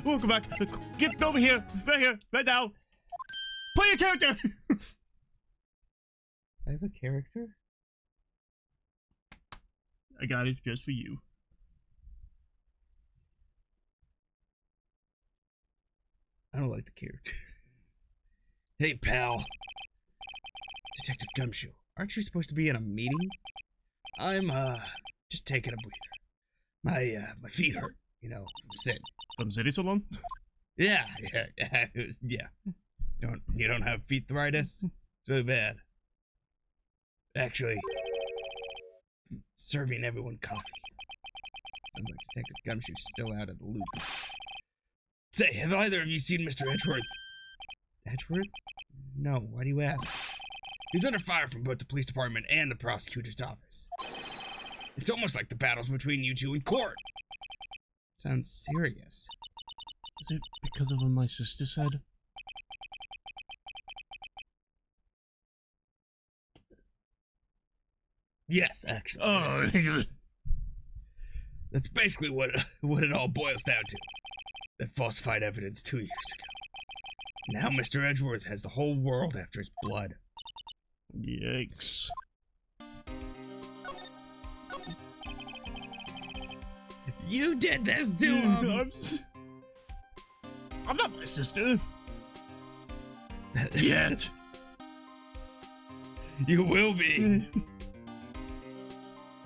Welcome back. Get over here. Right here. Right now. Play your character. I have a character? I got it just for you. I don't like the character. Hey, pal. Detective Gumshoe. Aren't you supposed to be in a meeting? I'm, just taking a breather. My feet hurt, you know, from sitting. From City Salon? Yeah. You don't have feet arthritis? It's really bad. Actually, serving everyone coffee. Sounds like Detective Gumshoe's still out of the loop. Say, have either of you seen Mr. Edgeworth? Edgeworth? No, why do you ask? He's under fire from both the police department and the prosecutor's office. It's almost like the battles between you two in court. Sounds serious. Is it because of what my sister said? Yes, actually. Oh, yes. That's basically what it all boils down to. That falsified evidence 2 years ago. Now Mr. Edgeworth has the whole world after his blood. Yikes. You did this to him! I'm not my sister. Yet. You will be.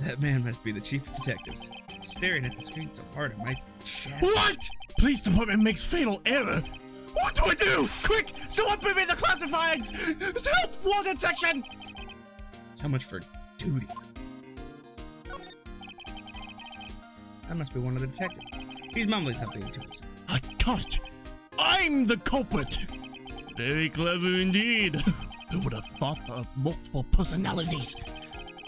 That man must be the chief of detectives. Staring at the screen so hard it might shatter. What? Police department makes fatal error. What do I do? Quick! Someone bring me the classifieds! Help! Wanted section! That's how much for duty. That must be one of the detectives. He's mumbling something to himself. I got it! I'm the culprit! Very clever indeed. Who would have thought of multiple personalities?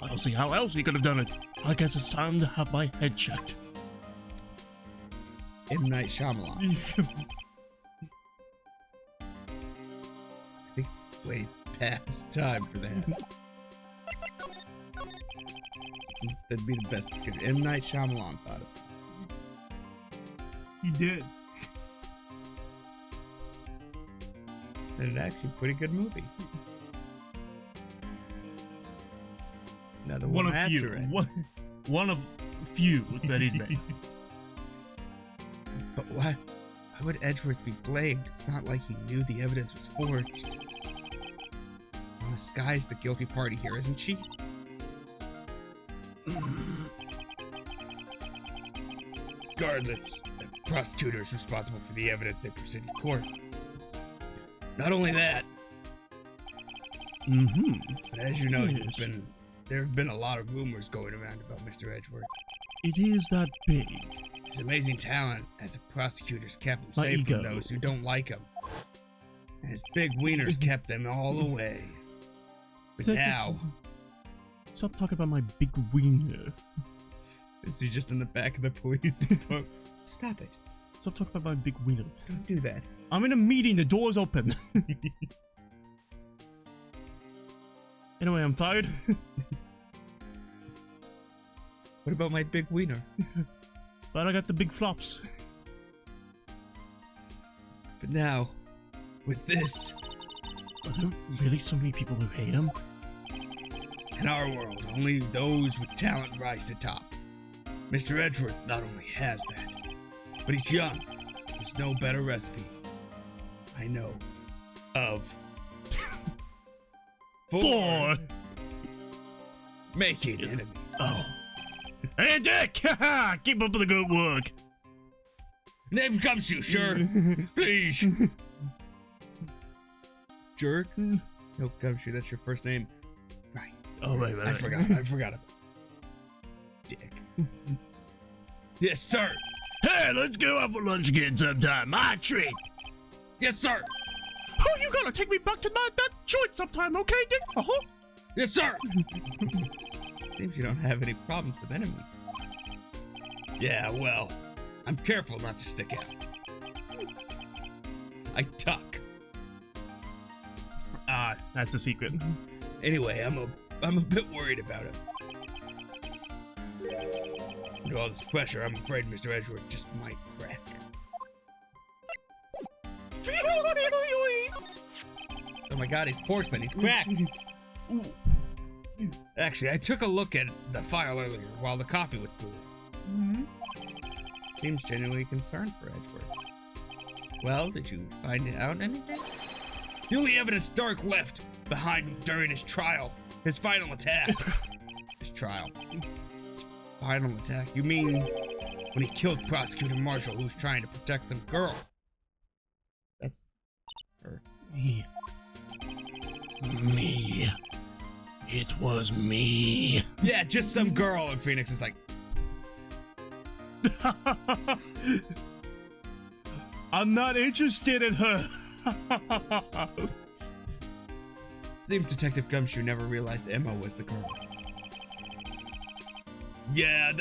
I don't see how else he could have done it. I guess it's time to have my head checked. M. Night Shyamalan. I think it's way past time for that. That'd be the best description. M. Night Shyamalan thought of it. He did. And it's actually a pretty good movie. Another One of after few. it. One of few that he's made. But why would Edgeworth be blamed? It's not like he knew the evidence was forged. Well, Sky's the guilty party here, isn't she? Regardless, the prosecutor is responsible for the evidence they present in court. Not only that, but as you know, Yes. there have been a lot of rumors going around about Mr. Edgeworth. It is that big. His amazing talent as a prosecutor's kept him My safe ego. from those who don't like him. And his big wieners kept them all away. But now... Stop talking about my big wiener. Is he just in the back of the police depot? Stop it. Stop talking about my big wiener. Don't do that. I'm in a meeting, the door's open. Anyway, I'm tired. What about my big wiener? But I got the big flops. But now, with this, Are there really so many people who hate him? in our world, only those with talent rise to top. Mr. Edgeworth not only has that, but he's young. There's no better recipe I know of. For making enemies. Oh. Hey, Dick! Keep up the good work. Name comes you, sure. Please. Jerk? No, Gumshoe, that's your first name. Right. Oh, right. I forgot about Dick. Yes, sir. Hey, let's go out for lunch again sometime. My treat. Yes, sir. Oh, you gotta take me back to that joint sometime, okay, Dick? Uh-huh. Yes, sir. Seems you don't have any problems with enemies. Yeah, well, I'm careful not to stick out. I tuck. Ah, that's the secret. Anyway, I'm a bit worried about him. Under all this pressure, I'm afraid Mr. Edgeworth just might crack. Oh my god, he's porcelain. He's cracked. Actually, I took a look at the file earlier while the coffee was brewing. Seems genuinely concerned for Edgeworth. Well, did you find out anything? The only evidence Dark left behind during his trial, his final attack. His trial. His final attack? You mean when he killed Prosecutor Marshall, who was trying to protect some girl? That's her. Me. It was me. Yeah, just some girl. And Phoenix is like, I'm not interested in her. seems Detective Gumshoe never realized Emma was the girl. Yeah,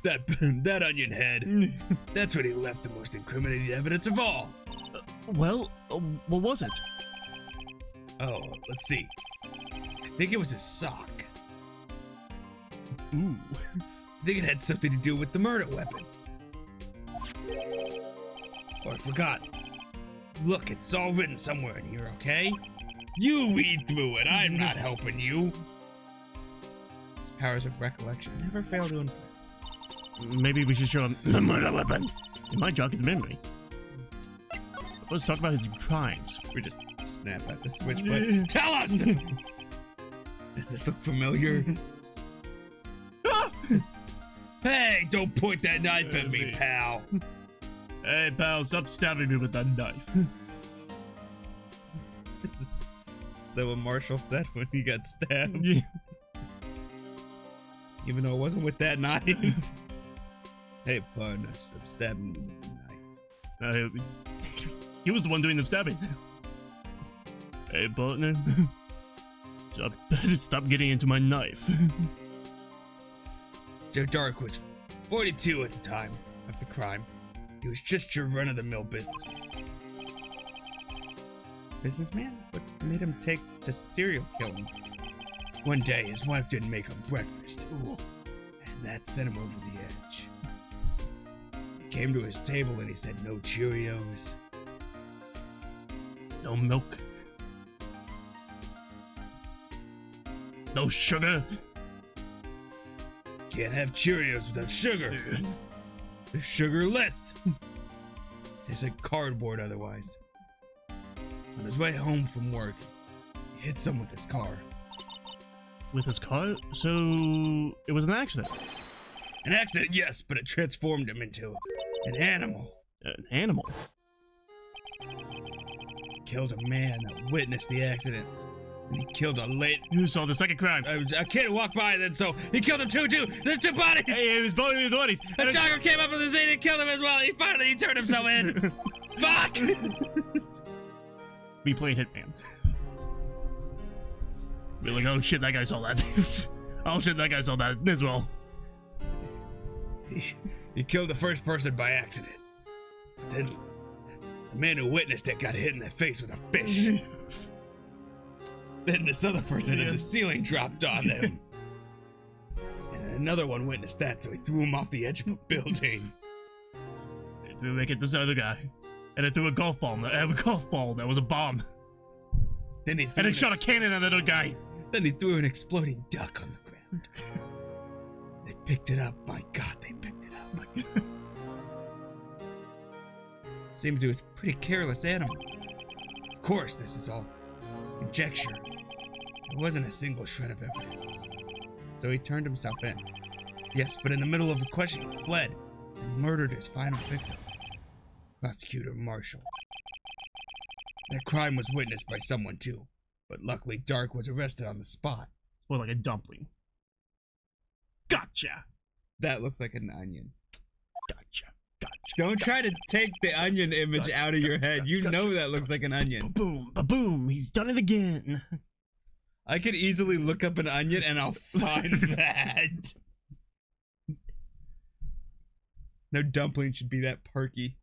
that onion head. That's when he left the most incriminating evidence of all. Well, what was it? Oh, let's see. I think it was a sock. Ooh. I think it had something to do with the murder weapon. Oh, I forgot. Look, it's all written somewhere in here, okay? You read through it. I'm not helping you. His powers of recollection never fail to impress. Maybe we should show him the murder weapon. It might jog his memory. Let's talk about his crimes. We just snap at the switch button. Tell us! Does this look familiar? Hey, don't point that knife at me, pal. Hey, pal, stop stabbing me with that knife. That what Marshall said when he got stabbed. Yeah. Even though it wasn't with that knife. Hey, partner, stop stabbing me with the knife. He was the one doing the stabbing. Hey, partner. Stop getting into my knife. Joe Dark was 42 at the time of the crime. He was just your run-of-the-mill businessman. Businessman? What made him take to serial killing? One day, his wife didn't make him breakfast. Ooh. And that sent him over the edge. He came to his table and he said, "No Cheerios. No milk. No sugar. Can't have Cheerios without sugar. They're sugarless. Tastes like cardboard otherwise." On his way home from work, he hit someone with his car. With his car? So it was an accident. An accident, yes, but it transformed him into an animal. An animal? He killed a man that witnessed the accident. And he killed a late... You saw the second crime. A kid walked by then, so he killed him too. There's two bodies! Hey, he was both his bodies. A jogger came up on the scene and killed him as well. He turned himself in. Fuck! We played Hitman. We're like, oh shit, that guy saw that. Oh shit, that guy saw that as well. He killed the first person by accident. Then the man who witnessed it got hit in the face with a fish. Then this other person in the ceiling dropped on them. And another one witnessed that, so he threw him off the edge of a building. They threw it at this other guy. And it threw a golf ball. That was a bomb. Then he shot a cannon at that other guy. Then he threw an exploding duck on the ground. They picked it up. My God, they picked it up. Seems he was a pretty careless animal. Of course, this is all conjecture. There wasn't a single shred of evidence. So he turned himself in. Yes, but in the middle of the question, he fled and murdered his final victim, Prosecutor Marshall. That crime was witnessed by someone too, but luckily Dark was arrested on the spot. It's more like a dumpling. Gotcha! That looks like an onion. Gotcha. Don't try to take the onion image out of your head. You know that looks like an onion. Ba-boom, ba-boom, he's done it again. I could easily look up an onion and I'll find that. No dumpling should be that perky.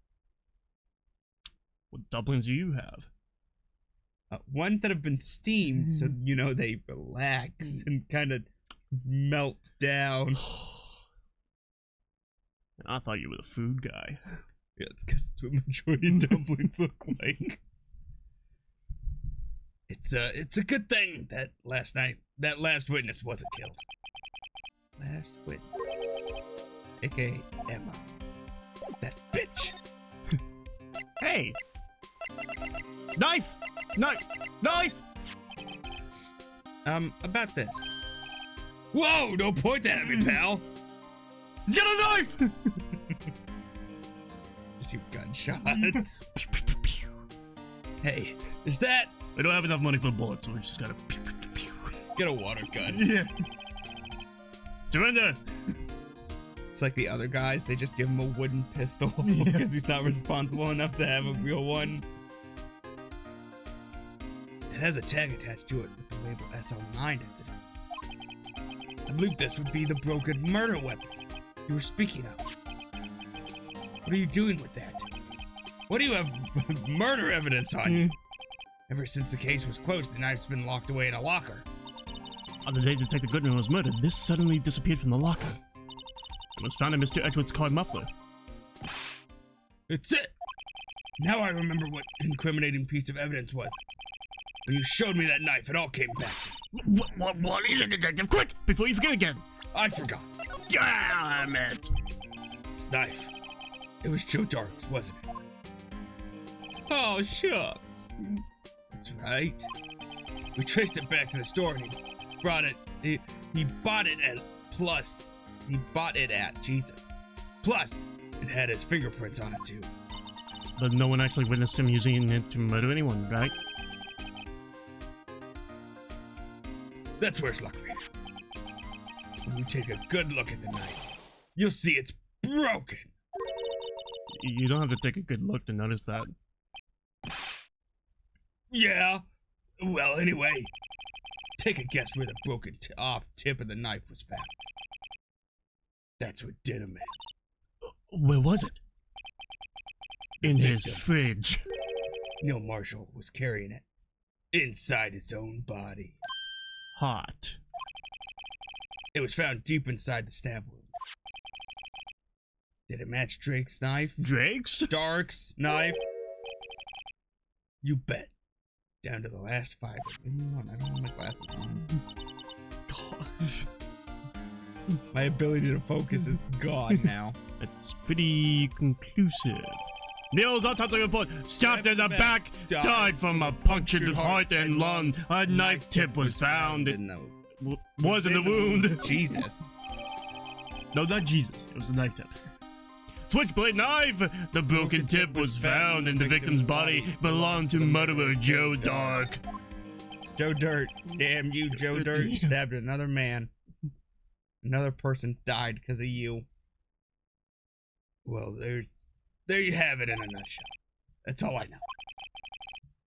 What dumplings do you have? Ones that have been steamed, so you know they relax and kind of melt down. I thought you were the food guy. Yeah, it's because that's what majority of dumplings look like. It's a good thing that that last witness wasn't killed. Last witness. AKA Emma. That bitch. Hey! Knife! Knife! Knife! About this. Whoa! Don't point that at me, pal! He's got a knife! Just hear gunshots. Hey, is that... We don't have enough money for bullets, so we just gotta... Get a water gun. Yeah. Surrender! It's like the other guys, they just give him a wooden pistol because he's not responsible enough to have a real one. It has a tag attached to it with the label SL9 incident. I believe this would be the broken murder weapon you were speaking of. What are you doing with that? What do you have murder evidence on you? Ever since the case was closed, the knife's been locked away in a locker. On the day Detective Goodman was murdered, this suddenly disappeared from the locker. It was found in Mr. Edgeworth's car muffler. It's it! Now I remember what incriminating piece of evidence was. When you showed me that knife, it all came back to me. What is it, Detective? Quick! Before you forget again! I forgot. Damn it! This knife. It was Joe Dark's, wasn't it? Oh, shucks. That's right. We traced it back to the store and he brought it. He bought it at plus. He bought it at Jesus. Plus, it had his fingerprints on it too. But no one actually witnessed him using it to murder anyone, right? That's where it's luck for you. When you take a good look at the knife, you'll see it's broken. You don't have to take a good look to notice that. Yeah. Well, anyway, take a guess where the broken off tip of the knife was found. That's what did him in. Where was it? In his fridge. Neil Marshall was carrying it inside his own body. Hot. It was found deep inside the stab wound. Did it match Drake's knife? Drake's? Dark's knife? You bet. Down to the last fiber. Leave me alone. I don't have my glasses on. God. My ability to focus is gone now. It's pretty conclusive. Neil's autopsy report. Stabbed in the back. Died from a punctured heart and lung. A knife tip was found. Was in the wound. Jesus. No, not Jesus. It was a knife tip. Switchblade knife! The broken tip was found in the victim's body. Belonged to murderer Joe Dark. Joe Dirt. Damn you, Joe Dirt. Stabbed another man. Another person died because of you. Well, there you have it in a nutshell. That's all I know.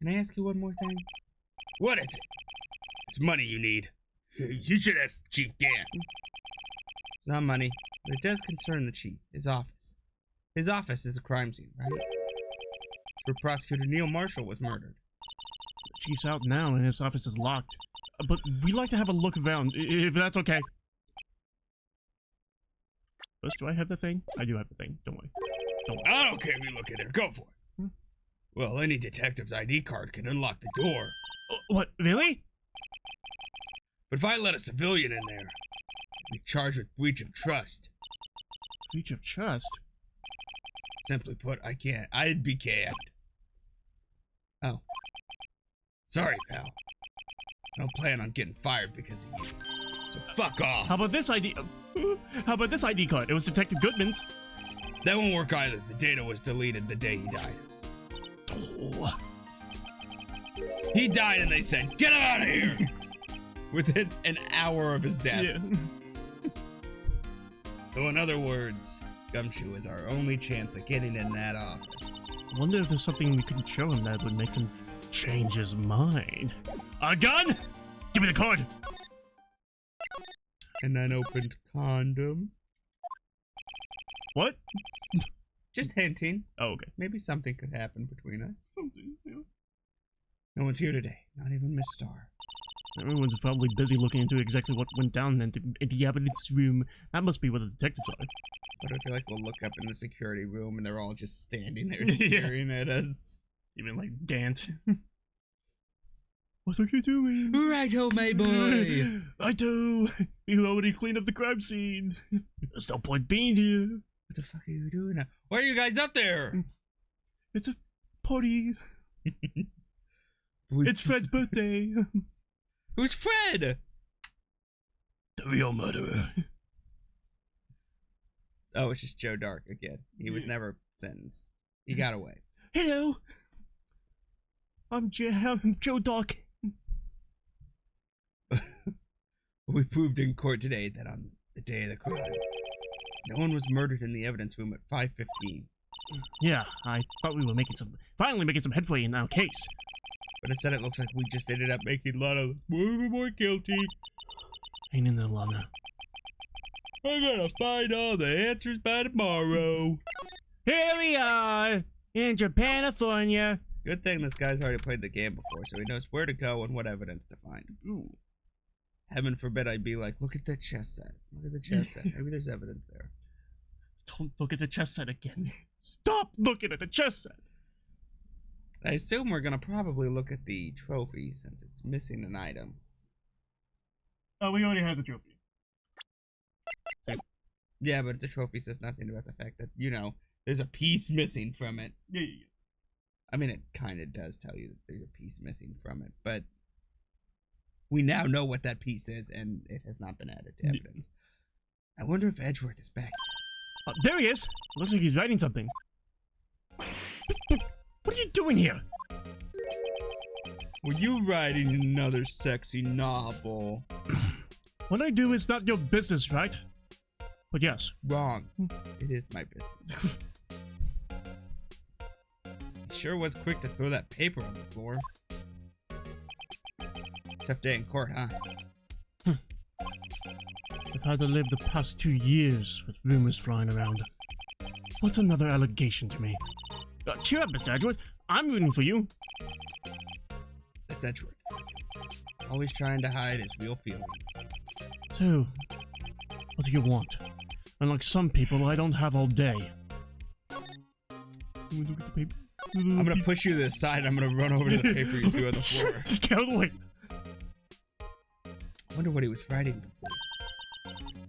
Can I ask you one more thing? What is it? It's money you need. You should ask Chief Gann. It's not money, but it does concern the chief, his office. His office is a crime scene, right? Where Prosecutor Neil Marshall was murdered. The chief's out now and his office is locked. But we like to have a look around, if that's okay. First, do I have the thing? I do have the thing. Don't worry. Don't worry. I don't care if you look in there. Go for it. Well, any detective's ID card can unlock the door. What? Really? But if I let a civilian in there, I'd be charged with breach of trust. Breach of trust? Simply put, I can't. I'd be canned. Oh. Sorry, pal. I don't plan on getting fired because of you. So fuck off. How about this ID? How about this ID card? It was Detective Goodman's. That won't work either. The data was deleted the day he died. Oh. He died and they said, get him out of here! Within an hour of his death. Yeah. So in other words, Gumshoe is our only chance at getting in that office. I wonder if there's something we can show him that would make him change his mind. A gun? Give me the card! An unopened condom. What? Just hinting. Oh, okay. Maybe something could happen between us. Something, yeah. No one's here today. Not even Miss Starr. Everyone's probably busy looking into exactly what went down in the evidence room. That must be where the detectives are. But I feel like we'll look up in the security room and they're all just standing there staring at us. Even like Dant. What are you doing? Righto, my boy. Righto. You already cleaned up the crime scene. There's no point being here. What the fuck are you doing now? Why are you guys up there? It's a party. It's Fred's birthday. Who's Fred? The real murderer. Oh, it's just Joe Dark again. He was never sentenced. He got away. Hello. I'm Joe Dark. We proved in court today that on the day of the crime, no one was murdered in the evidence room at 5:15. Yeah, I thought we were finally making some headway in our case. But instead it looks like we just ended up making Lana more guilty. Ain't in there, Lana. I'm gonna find all the answers by tomorrow. Here we are, in Japanifornia. Good thing this guy's already played the game before, so he knows where to go and what evidence to find. Ooh. Heaven forbid I'd be like, look at the chess set. Look at the chess set. Maybe there's evidence there. Don't look at the chess set again. Stop looking at the chess set. I assume we're gonna probably look at the trophy since it's missing an item. Oh, we already had the trophy. So, yeah, but the trophy says nothing about the fact that, you know, there's a piece missing from it. Yeah. I mean, it kind of does tell you that there's a piece missing from it, but we now know what that piece is, and it has not been added to evidence. I wonder if Edgeworth is back. There he is. Looks like he's writing something. What are you doing here? Were you writing another sexy novel? What I do is not your business, right? But yes. Wrong. It is my business. He sure was quick to throw that paper on the floor. Tough day in court, huh? I've had to live the past 2 years with rumors flying around. What's another allegation to me? Cheer up, Mr. Edgeworth. I'm rooting for you. That's Edgeworth. Always trying to hide his real feelings. So, what do you want? Unlike some people, I don't have all day. I'm gonna push you to the side. I'm gonna run over to the paper you threw on the floor. Get out of the way. I wonder what he was writing before.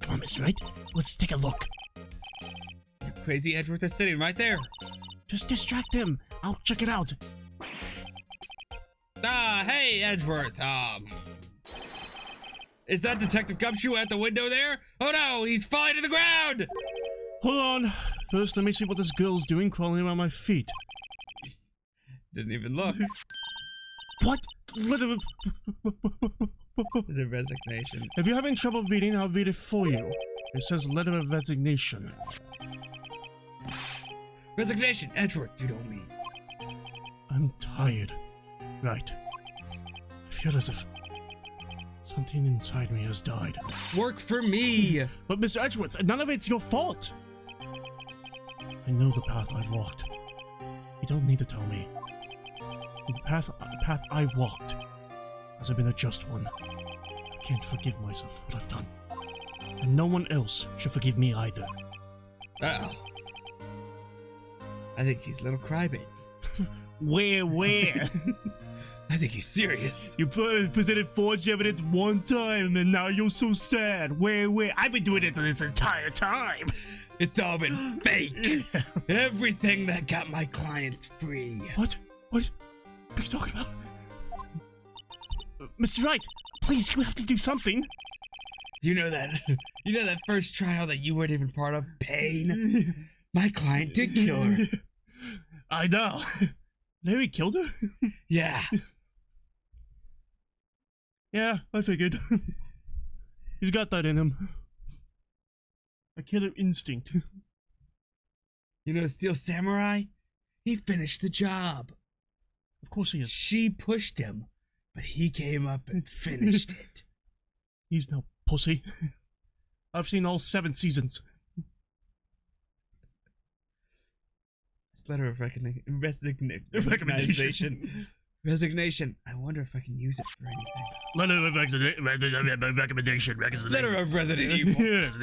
Come on, Mr. Wright. Let's take a look. You crazy, Edgeworth is sitting right there. Just distract him. I'll check it out. Ah, hey, Edgeworth. Is that Detective Gumshoe at the window there? Oh no, he's falling to the ground! Hold on. First, let me see what this girl's doing crawling around my feet. Didn't even look. What? Letter of... It's a resignation. If you're having trouble reading, I'll read it for you. It says letter of resignation. Resignation, Edgeworth, you know me. I'm tired. Right. I feel as if something inside me has died. Work for me! But Mr. Edgeworth, none of it's your fault. I know the path I've walked. You don't need to tell me. The path I've walked hasn't been a just one. I can't forgive myself for what I've done. And no one else should forgive me either. Uh-oh. I think he's a little crybaby. Where? I think he's serious. You presented forged evidence one time, and now you're so sad. Where? I've been doing it this entire time. It's all been fake. Everything that got my clients free. What? What are you talking about? Mr. Wright, please, you have to do something. You know that first trial that you weren't even part of? Pain? My client did kill her. I know. Larry killed her? Yeah. Yeah, I figured. He's got that in him. A killer instinct. You know Steel Samurai? He finished the job. Of course he is. She pushed him, but he came up and finished it. He's no pussy. I've seen all 7 seasons. This letter of resignation. Resignation. I wonder if I can use it for anything. Letter of recommendation. Letter of Resident Evil. Yes,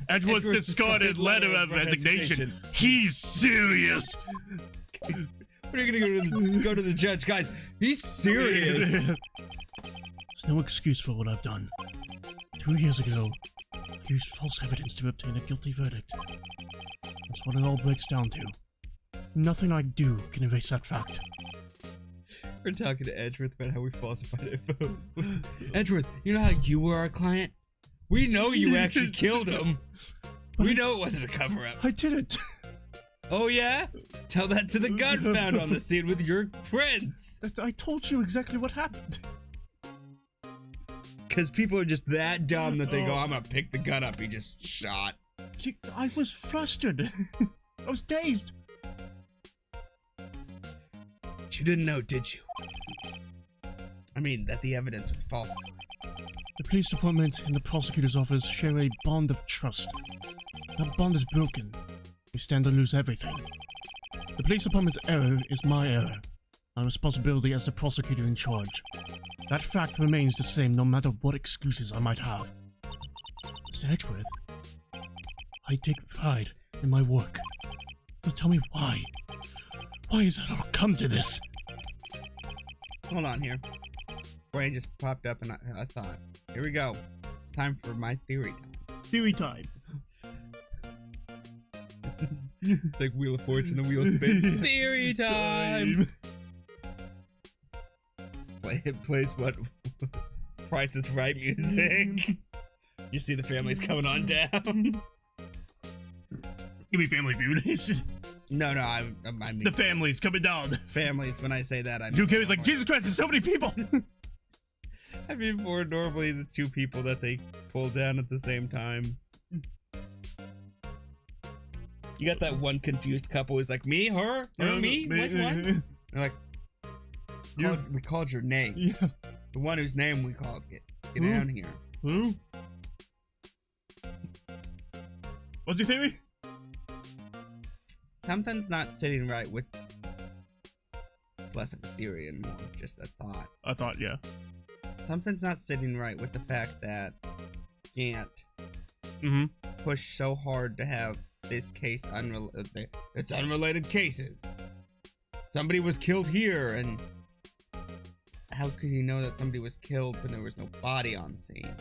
Edgeworth's discarded letter of resignation. He's serious. What are you gonna go to the judge, guys? He's serious. no excuse for what I've done. 2 years ago, I used false evidence to obtain a guilty verdict. That's what it all breaks down to. Nothing I do can erase that fact. We're talking to Edgeworth about how we falsified info. Edgeworth, you know how you were our client? We know you actually killed him. We know it wasn't a cover-up. I didn't. Oh yeah? Tell that to the gun found on the scene with your friends. I told you exactly what happened. Because people are just that dumb that they go, I'm gonna pick the gun up he just shot. I was flustered. I was dazed. You didn't know, did you? I mean, that the evidence was false. The police department and the prosecutor's office share a bond of trust. That bond is broken. We stand to lose everything. The police department's error is my error. My responsibility as the prosecutor in charge. That fact remains the same no matter what excuses I might have. Mr. Edgeworth, I take pride in my work. So tell me why. Why has it all come to this? Hold on here. Brain just popped up and I thought, here we go. It's time for my theory time. Theory time. It's like Wheel of Fortune, the Wheel of Space. Theory time! It plays what? Price is Right music. You see the family's coming on down. Give me Family Feud. It's just... No, I mean... The family's coming down. Families, when I say that, I mean... Drew Carey's like, Jesus Christ, there's so many people! I mean, more normally the two people that they pull down at the same time. You got that one confused couple who's like, me, her, me, which one? They're like, we called your name. Yeah. The one whose name we called. Get down here. Who? What's your theory? Something's not sitting right with... It's less of a theory and more just a thought. I thought, yeah. Something's not sitting right with the fact that Gant pushed so hard to have this case unrelated. It's unrelated cases. Somebody was killed here, and how could he know that somebody was killed when there was no body on scene?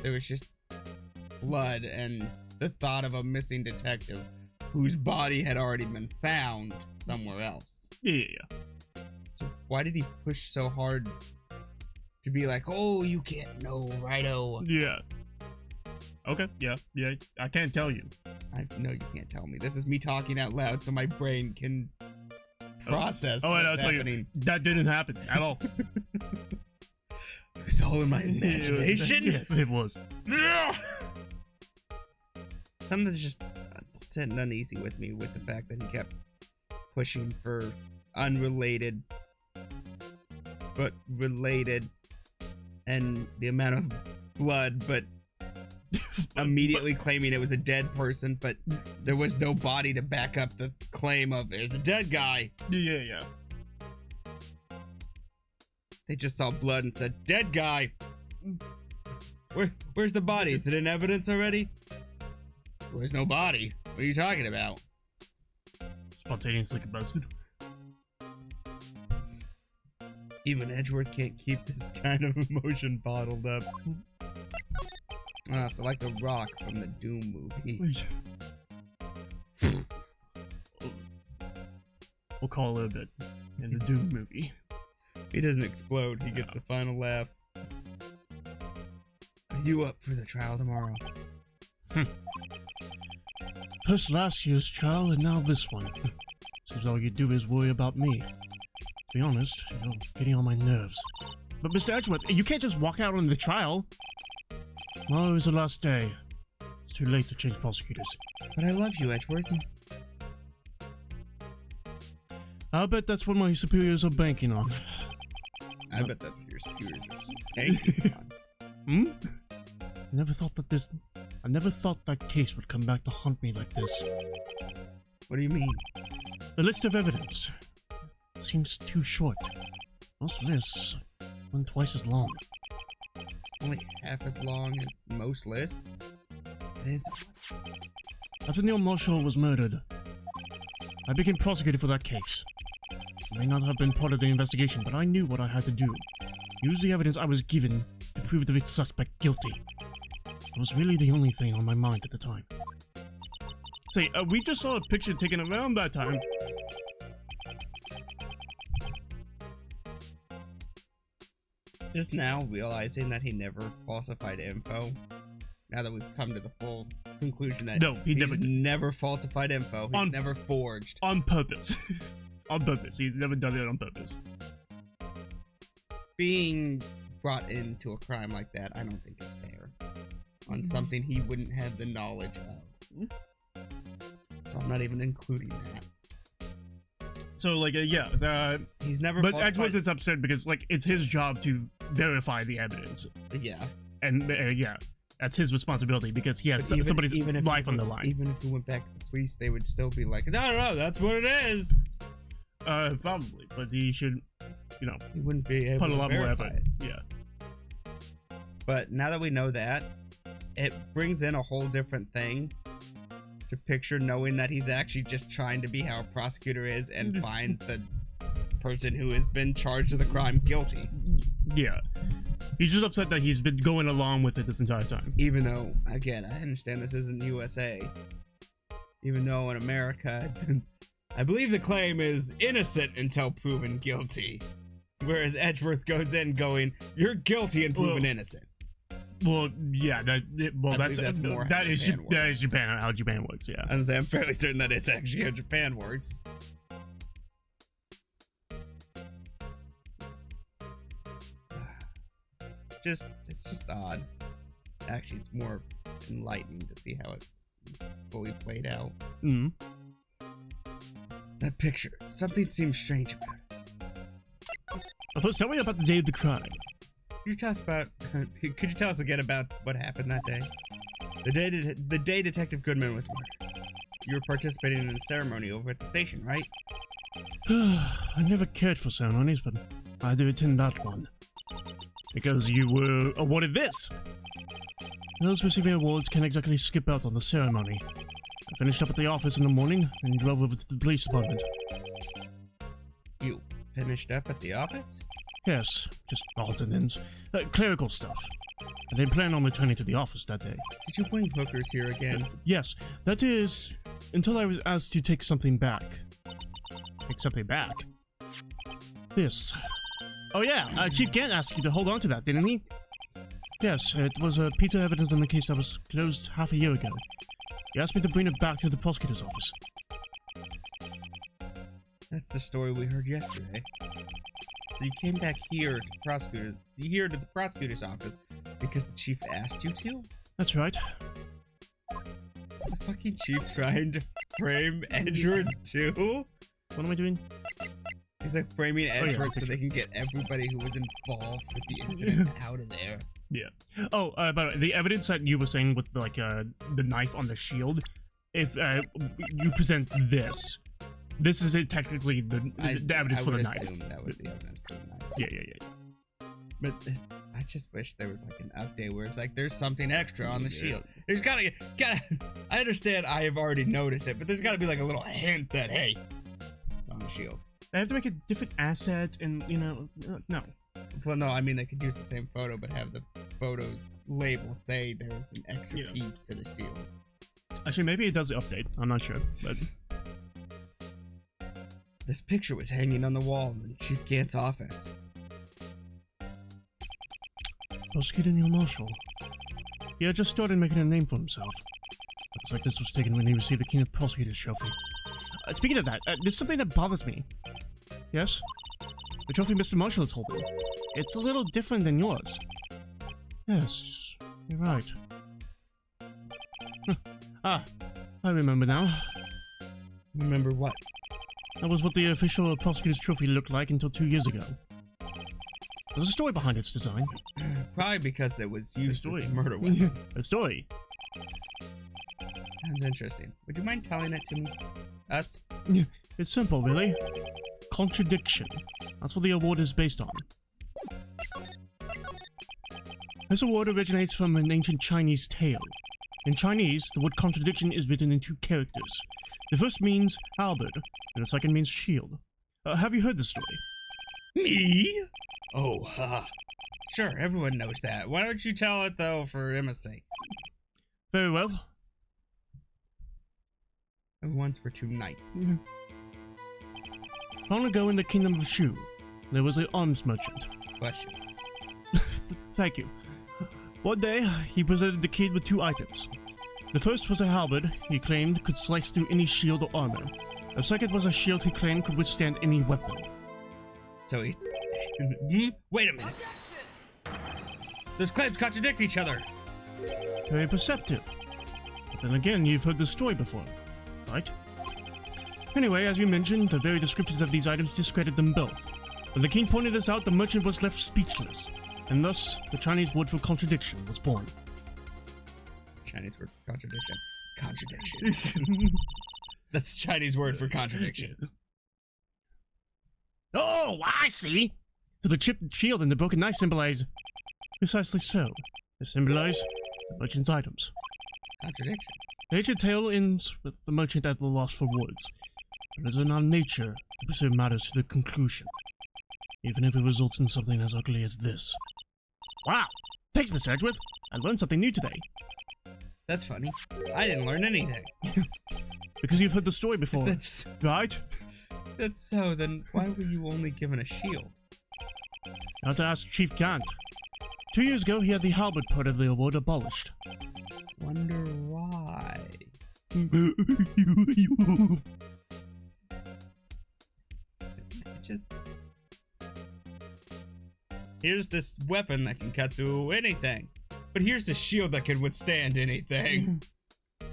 There was just blood and the thought of a missing detective whose body had already been found somewhere else. Yeah. So why did he push so hard to be like, oh, you can't know, righto? Yeah. Okay, yeah, I can't tell you. I know you can't tell me. This is me talking out loud so my brain can process what's I'll tell happening. You, that didn't happen at all. It's all in my imagination? Yes, it was. Something's just sitting uneasy with me with the fact that he kept pushing for unrelated but related, and the amount of blood, but immediately claiming it was a dead person, but there was no body to back up the claim of there's a dead guy. Yeah. They just saw blood and said, dead guy. Where's the body? Is it in evidence already? Where's no body? What are you talking about? Spontaneously combusted. Even Edgeworth can't keep this kind of emotion bottled up. So like the Rock from the Doom movie. We'll call it a bit. In the Doom movie. He doesn't explode, he gets the final laugh. Are you up for the trial tomorrow? First last year's trial and now this one. Seems all you do is worry about me. To be honest, you're getting on my nerves. But Mr. Edgeworth, you can't just walk out on the trial. Tomorrow is the last day. It's too late to change prosecutors. But I love you, Edgeworth. I'll bet that's what my superiors are banking on. I bet that's what your superiors are banking on. I never thought that case would come back to haunt me like this. What do you mean? The list of evidence seems too short. Most lists run twice as long. Only half as long as most lists? It is. After Neil Marshall was murdered, I became prosecutor for that case. I may not have been part of the investigation, but I knew what I had to do. Use the evidence I was given to prove the suspect guilty. It was really the only thing on my mind at the time. Say, we just saw a picture taken around that time. Just now realizing that he never falsified info. Now that we've come to the full conclusion that no, he never falsified info. He's never forged. On purpose. On purpose. He's never done it on purpose. Being brought into a crime like that, I don't think is fair. On something he wouldn't have the knowledge of. So I'm not even including that. So, like, yeah. He's never But Edgeworth is upset because, like, it's his job to verify the evidence. Yeah. And, yeah. That's his responsibility because he has somebody's life on the line. Even if he went back to the police, they would still be like, no, that's what it is. Probably, but he should, you know, he wouldn't be able put a lot more effort. Yeah. But now that we know that, it brings in a whole different thing to picture, knowing that he's actually just trying to be how a prosecutor is and find the person who has been charged with the crime guilty. Yeah. He's just upset that he's been going along with it this entire time. Even though, again, I understand this isn't USA. Even though in America, I believe the claim is innocent until proven guilty. Whereas Edgeworth goes in going, you're guilty and proven innocent. Well, yeah, that's more that is Japan, how Japan works, yeah. I'm fairly certain that it's actually how Japan works. It's just odd. Actually, it's more enlightening to see how it fully played out. Mm-hmm. That picture, something seems strange about it. Well, first, tell me about the day of the crime. Could you tell us again about what happened that day? The day Detective Goodman was murdered. You were participating in a ceremony over at the station, right? I never cared for ceremonies, but I did attend that one. Because you were awarded this! Those receiving awards can't exactly skip out on the ceremony. I finished up at the office in the morning and drove over to the police department. You finished up at the office? Yes, just odds and ends. Clerical stuff. I didn't plan on returning to the office that day. Did you bring hookers here again? Yes, that is, until I was asked to take something back. Take something back? This. Oh yeah, Chief Gant asked you to hold on to that, didn't he? Yes, it was a piece of evidence in the case that was closed half a year ago. He asked me to bring it back to the prosecutor's office. That's the story we heard yesterday. So you came back here to the prosecutor's office because the chief asked you to? That's right. The fucking chief trying to frame Edgeworth too? What am I doing? He's like framing Edgeworth so they can get everybody who was involved with the incident out of there. Yeah. Oh, by the way, the evidence that you were saying with like the knife on the shield, if you present this is technically the evidence for the knife. I would assume that was the evidence for the knife. Yeah. But I just wish there was like an update where it's like there's something extra on the shield. There's gotta. I understand I have already noticed it, but there's gotta be like a little hint that hey, it's on the shield. They have to make a different asset, and you know, no. Well, no, I mean they could use the same photo, but have the photo's label say there's an extra piece to the shield. Actually, maybe it does the update. I'm not sure, but this picture was hanging on the wall in Chief Gant's office. Prosecutor Neil Marshall. He had just started making a name for himself. Looks like this was taken when he received the King of Prosecutors trophy. Speaking of that, there's something that bothers me. Yes? The trophy Mr. Marshall is holding. It's a little different than yours. Yes, you're right. I remember now. Remember what? That was what the official prosecutor's trophy looked like until 2 years ago. There's a story behind its design. Probably because it was used as a murder weapon. A story. Sounds interesting. Would you mind telling it to me? Us? It's simple, really. Contradiction. That's what the award is based on. This award originates from an ancient Chinese tale. In Chinese, the word contradiction is written in 2 characters. The first means halberd, and the second means shield. Have you heard the story? Me? Oh, sure, everyone knows that. Why don't you tell it, though, for Emma's sake? Very well. And once were two knights. Long ago in the kingdom of Shu, there was an arms merchant. Bless you. Thank you. One day, he presented the king with two items. The first was a halberd he claimed could slice through any shield or armor. The second was a shield he claimed could withstand any weapon. So he... Wait a minute. Those claims contradict each other. Very perceptive. But then again, you've heard the story before, right? Anyway, as you mentioned, the very descriptions of these items discredit them both. When the king pointed this out, the merchant was left speechless, and thus the Chinese word for contradiction was born. Chinese word for contradiction. Contradiction. That's the Chinese word for contradiction. Oh, I see! So the chipped shield and the broken knife symbolize... Precisely so. They symbolize the merchant's items. Contradiction. The ancient tale ends with the merchant at the loss for words. It is in our nature to pursue matters to the conclusion, even if it results in something as ugly as this. Wow! Thanks, Mr. Edgeworth. I learned something new today. That's funny. I didn't learn anything. Because you've heard the story before, That's so, then why were you only given a shield? I have to ask Chief Gant. 2 years ago, he had the halberd part of the award abolished. Wonder why. Just... Here's this weapon that can cut through anything. But here's the shield that can withstand anything.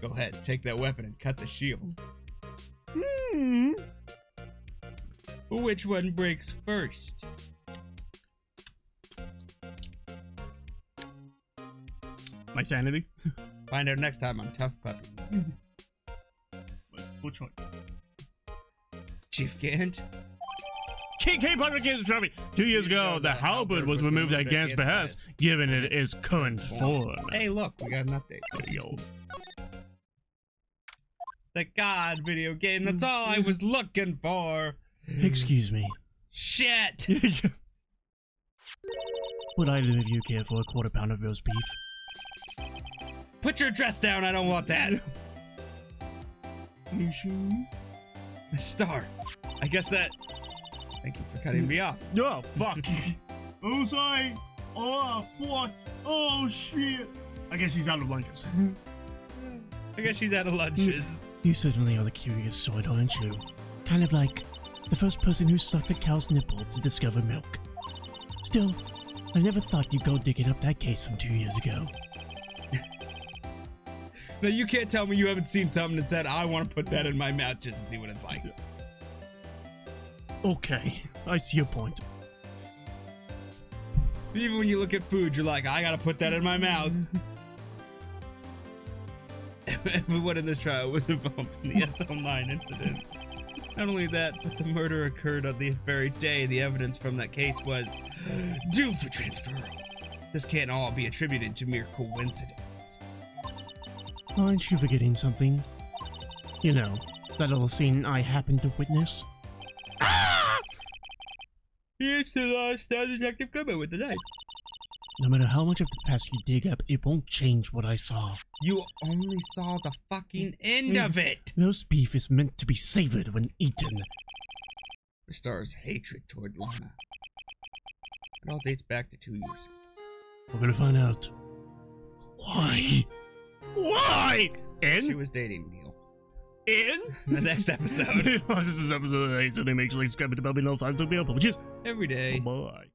Go ahead, take that weapon and cut the shield. Which one breaks first? My sanity? Find out next time on Tough Puppy. Which one? Chief Gant? King Puppet gets the trophy! 2 years ago, the halberd was removed at Gant's behest, given it its current form. Hey, look, we got an update. Yo. The God video game, that's all I was looking for. Excuse me. Shit! Would either of you care for a quarter pound of roast beef? Put your dress down, I don't want that. Star, I guess that... Thank you for cutting me off. Oh, fuck. Oh, sorry. Oh, fuck. Oh, shit. I guess she's out of lunches. I guess she's out of lunches. You certainly are the curious sort, aren't you? Kind of like the first person who sucked a cow's nipple to discover milk. Still, I never thought you'd go digging up that case from 2 years ago. Now you can't tell me you haven't seen something and said, I want to put that in my mouth just to see what it's like. Okay, I see your point. Even when you look at food, you're like, I gotta put that in my mouth. Everyone in this trial was involved in the SL9 incident. Not only that, but the murder occurred on the very day the evidence from that case was due for transferal. This can't all be attributed to mere coincidence. Aren't you forgetting something? You know, that little scene I happened to witness? Here's the last Detective coming with the knife. No matter how much of the past you dig up, it won't change what I saw. You only saw the fucking end of it! Roast beef is meant to be savored when eaten. The star's hatred toward Lana. It all dates back to 2 years ago. We're gonna find out. Why? Why? She was dating Neil. In the next episode. This is episode 8, so make sure you subscribe to the bell below 5 to be up. Cheers. Every day. Bye.